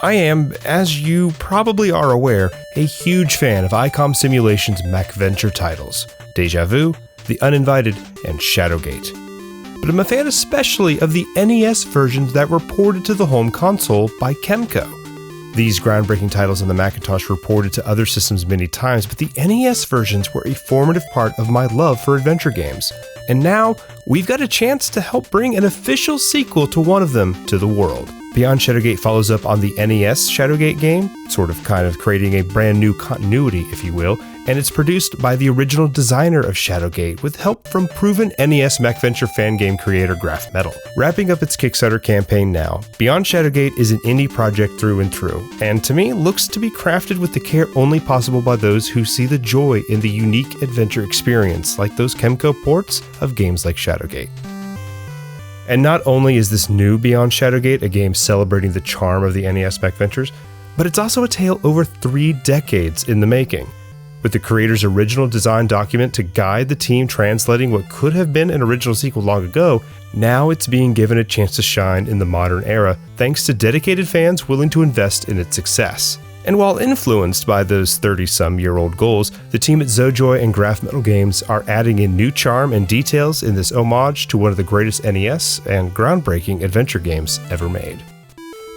I am, as you probably are aware, a huge fan of ICOM Simulation's MacVenture titles, Deja Vu, The Uninvited, and Shadowgate. But I'm a fan especially of the NES versions that were ported to the home console by Kemco. These groundbreaking titles on the Macintosh were ported to other systems many times, but the NES versions were a formative part of my love for adventure games. And now, we've got a chance to help bring an official sequel to one of them to the world. Beyond Shadowgate follows up on the NES Shadowgate game, sort of kind of creating a brand new continuity, if you will, and it's produced by the original designer of Shadowgate with help from proven NES MacVenture fan game creator GrahfMetal. Wrapping up its Kickstarter campaign now, Beyond Shadowgate is an indie project through and through, and to me looks to be crafted with the care only possible by those who see the joy in the unique adventure experience, like those Kemco ports of games like Shadowgate. And not only is this new Beyond Shadowgate a game celebrating the charm of the NES MacVentures, but it's also a tale over 3 decades in the making. With the creator's original design document to guide the team translating what could have been an original sequel long ago, now it's being given a chance to shine in the modern era thanks to dedicated fans willing to invest in its success. And while influenced by those 30-some-year-old goals, the team at Zojoi and GrahfMetal Games are adding in new charm and details in this homage to one of the greatest NES and groundbreaking adventure games ever made.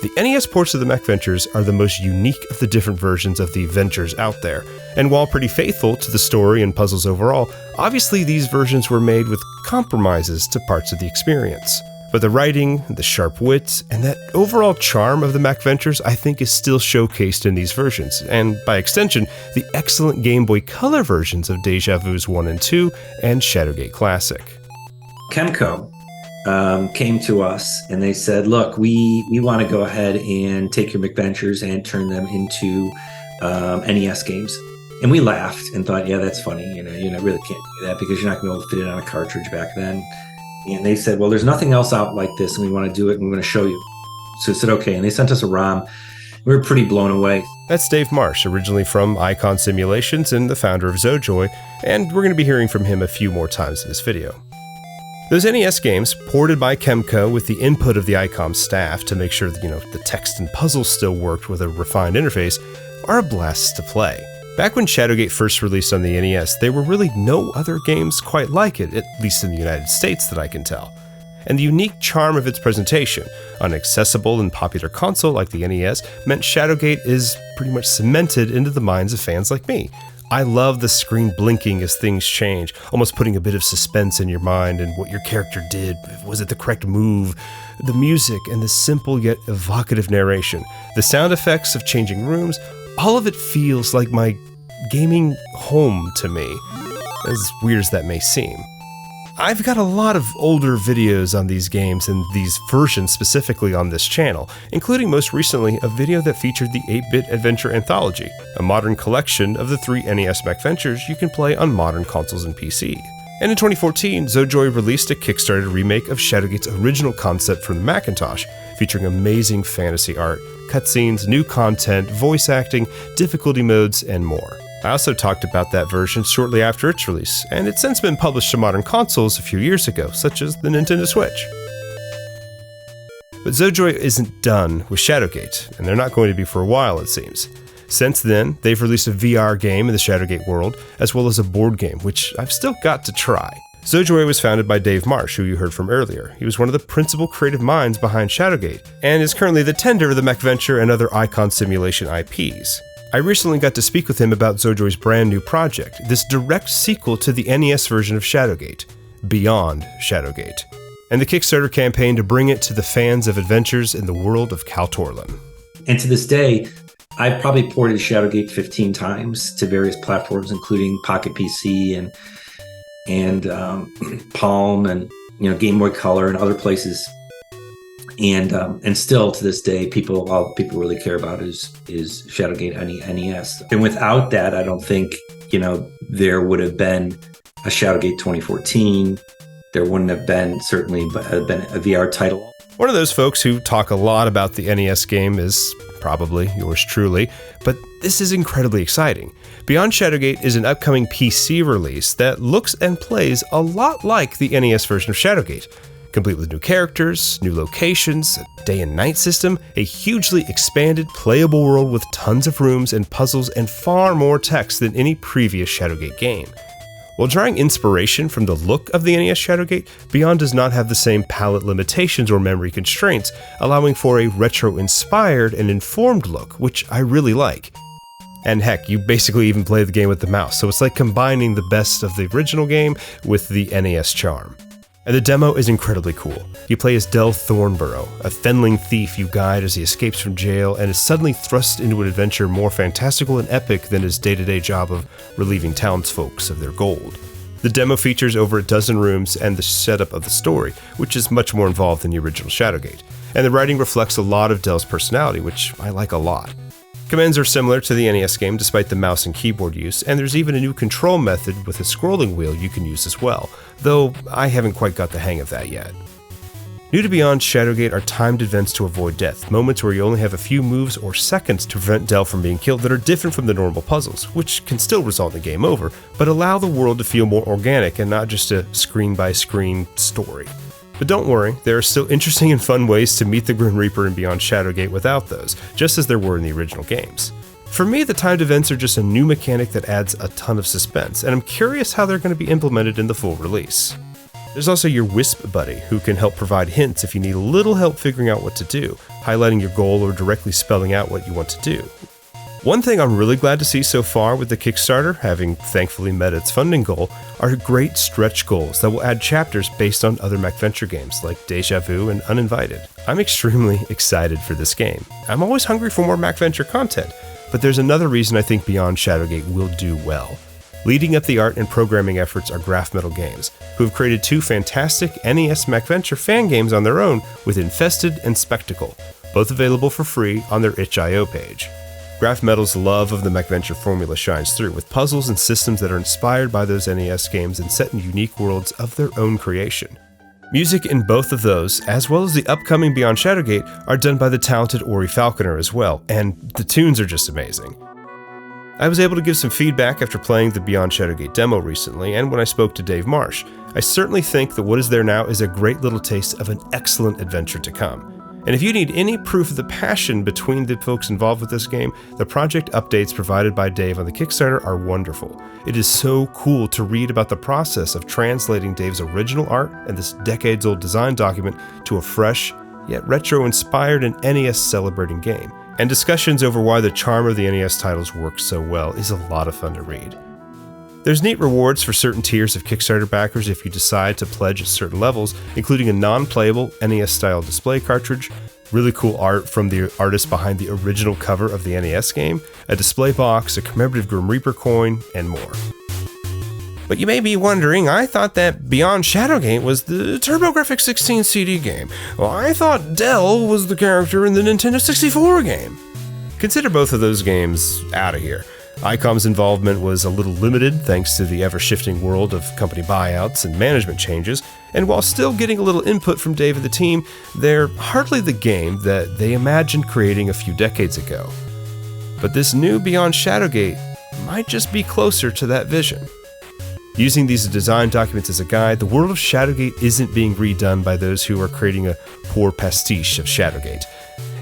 The NES ports of the MacVentures are the most unique of the different versions of the Ventures out there, and while pretty faithful to the story and puzzles overall, obviously these versions were made with compromises to parts of the experience. But the writing, the sharp wit, and that overall charm of the MacVentures I think is still showcased in these versions, and by extension, the excellent Game Boy Color versions of Deja Vu's 1 and 2 and Shadowgate Classic. Kemco came to us and they said, look, we want to go ahead and take your MacVentures and turn them into NES games. And we laughed and thought, yeah, that's funny. You really can't do that because you're not going to be able to fit it on a cartridge back then. And they said, well, there's nothing else out like this, and we want to do it, and we're going to show you. So I said, okay. And they sent us a ROM. We were pretty blown away. That's Dave Marsh, originally from Icon Simulations and the founder of Zojoi, and we're going to be hearing from him a few more times in this video. Those NES games, ported by Kemco with the input of the ICOM staff to make sure that, the text and puzzles still worked with a refined interface, are a blast to play. Back when Shadowgate first released on the NES, there were really no other games quite like it, at least in the United States that I can tell. And the unique charm of its presentation, an accessible and popular console like the NES, meant Shadowgate is pretty much cemented into the minds of fans like me. I love the screen blinking as things change, almost putting a bit of suspense in your mind and what your character did. Was it the correct move? The music and the simple yet evocative narration, the sound effects of changing rooms, all of it feels like my gaming home to me, as weird as that may seem. I've got a lot of older videos on these games and these versions specifically on this channel, including most recently a video that featured the 8-Bit Adventure Anthology, a modern collection of the 3 NES MacVentures you can play on modern consoles and PC. And in 2014, Zojoi released a Kickstarter remake of Shadowgate's original concept from the Macintosh, featuring amazing fantasy art, cutscenes, new content, voice acting, difficulty modes, and more. I also talked about that version shortly after its release, and it's since been published to modern consoles a few years ago, such as the Nintendo Switch. But Zojoi isn't done with Shadowgate, and they're not going to be for a while, it seems. Since then, they've released a VR game in the Shadowgate world, as well as a board game, which I've still got to try. Zojoi was founded by Dave Marsh, who you heard from earlier. He was one of the principal creative minds behind Shadowgate, and is currently the tender of the MacVenture and other Icon Simulation IPs. I recently got to speak with him about Zojoi's brand new project, this direct sequel to the NES version of Shadowgate, Beyond Shadowgate, and the Kickstarter campaign to bring it to the fans of adventures in the world of Kal Torlin. And to this day, I've probably ported Shadowgate 15 times to various platforms, including Pocket PC and Palm and Game Boy Color and other places. And still to this day, all people really care about is Shadowgate NES. And without that, I don't think there would have been a Shadowgate 2014. There wouldn't have been certainly been a VR title. One of those folks who talk a lot about the NES game is probably yours truly, but this is incredibly exciting. Beyond Shadowgate is an upcoming PC release that looks and plays a lot like the NES version of Shadowgate. complete with new characters, new locations, a day and night system, a hugely expanded, playable world with tons of rooms and puzzles and far more text than any previous Shadowgate game. While drawing inspiration from the look of the NES Shadowgate, Beyond does not have the same palette limitations or memory constraints, allowing for a retro-inspired and informed look, which I really like. And heck, you basically even play the game with the mouse, so it's like combining the best of the original game with the NES charm. And the demo is incredibly cool. You play as Del Thornborough, a fenling thief you guide as he escapes from jail and is suddenly thrust into an adventure more fantastical and epic than his day-to-day job of relieving townsfolk of their gold. The demo features over a dozen rooms and the setup of the story, which is much more involved than the original Shadowgate. And the writing reflects a lot of Del's personality, which I like a lot. Commands are similar to the NES game despite the mouse and keyboard use, and there's even a new control method with a scrolling wheel you can use as well, though I haven't quite got the hang of that yet. New to Beyond Shadowgate are timed events to avoid death, moments where you only have a few moves or seconds to prevent Del from being killed that are different from the normal puzzles, which can still result in a game over, but allow the world to feel more organic and not just a screen-by-screen story. But don't worry, there are still interesting and fun ways to meet the Grim Reaper in Beyond Shadowgate without those, just as there were in the original games. For me, the timed events are just a new mechanic that adds a ton of suspense, and I'm curious how they're going to be implemented in the full release. There's also your Wisp buddy, who can help provide hints if you need a little help figuring out what to do, highlighting your goal or directly spelling out what you want to do. One thing I'm really glad to see so far with the Kickstarter, having thankfully met its funding goal, are great stretch goals that will add chapters based on other MacVenture games like Deja Vu and Uninvited. I'm extremely excited for this game. I'm always hungry for more MacVenture content, but there's another reason I think Beyond Shadowgate will do well. Leading up the art and programming efforts are GrahfMetal Games, who have created two fantastic NES MacVenture fan games on their own with Infested and Spectacle, both available for free on their itch.io page. GrahfMetal's love of the MacVenture formula shines through, with puzzles and systems that are inspired by those NES games and set in unique worlds of their own creation. Music in both of those, as well as the upcoming Beyond Shadowgate, are done by the talented Ori Falconer as well, and the tunes are just amazing. I was able to give some feedback after playing the Beyond Shadowgate demo recently, and when I spoke to Dave Marsh. I certainly think that what is there now is a great little taste of an excellent adventure to come. And if you need any proof of the passion between the folks involved with this game, the project updates provided by Dave on the Kickstarter are wonderful. It is so cool to read about the process of translating Dave's original art and this decades-old design document to a fresh, yet retro-inspired and NES-celebrating game. And discussions over why the charm of the NES titles works so well is a lot of fun to read. There's neat rewards for certain tiers of Kickstarter backers if you decide to pledge at certain levels, including a non-playable NES-style display cartridge, really cool art from the artist behind the original cover of the NES game, a display box, a commemorative Grim Reaper coin, and more. But you may be wondering, I thought that Beyond Shadowgate was the TurboGrafx 16 CD game. Well, I thought Del was the character in the Nintendo 64 game. Consider both of those games out of here. ICOM's involvement was a little limited thanks to the ever-shifting world of company buyouts and management changes, and while still getting a little input from Dave and the team, they're hardly the game that they imagined creating a few decades ago. But this new Beyond Shadowgate might just be closer to that vision. Using these design documents as a guide, the world of Shadowgate isn't being redone by those who are creating a poor pastiche of Shadowgate.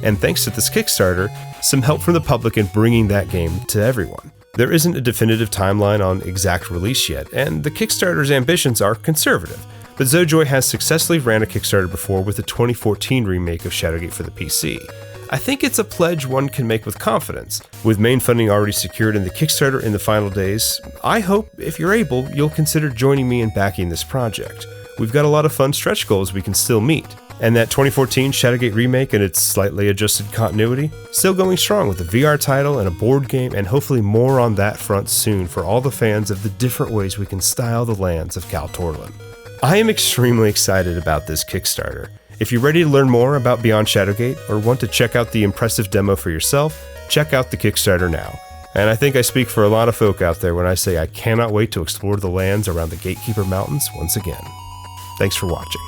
And thanks to this Kickstarter, some help from the public in bringing that game to everyone. There isn't a definitive timeline on exact release yet, and the Kickstarter's ambitions are conservative, but Zojoy has successfully ran a Kickstarter before with the 2014 remake of Shadowgate for the PC. I think it's a pledge one can make with confidence. With main funding already secured and the Kickstarter in the final days, I hope, if you're able, you'll consider joining me in backing this project. We've got a lot of fun stretch goals we can still meet. And that 2014 Shadowgate remake and its slightly adjusted continuity, still going strong with a VR title and a board game, and hopefully more on that front soon for all the fans of the different ways we can style the lands of Kal Torlin. I am extremely excited about this Kickstarter. If you're ready to learn more about Beyond Shadowgate or want to check out the impressive demo for yourself, check out the Kickstarter now. And I think I speak for a lot of folk out there when I say I cannot wait to explore the lands around the Gatekeeper Mountains once again. Thanks for watching.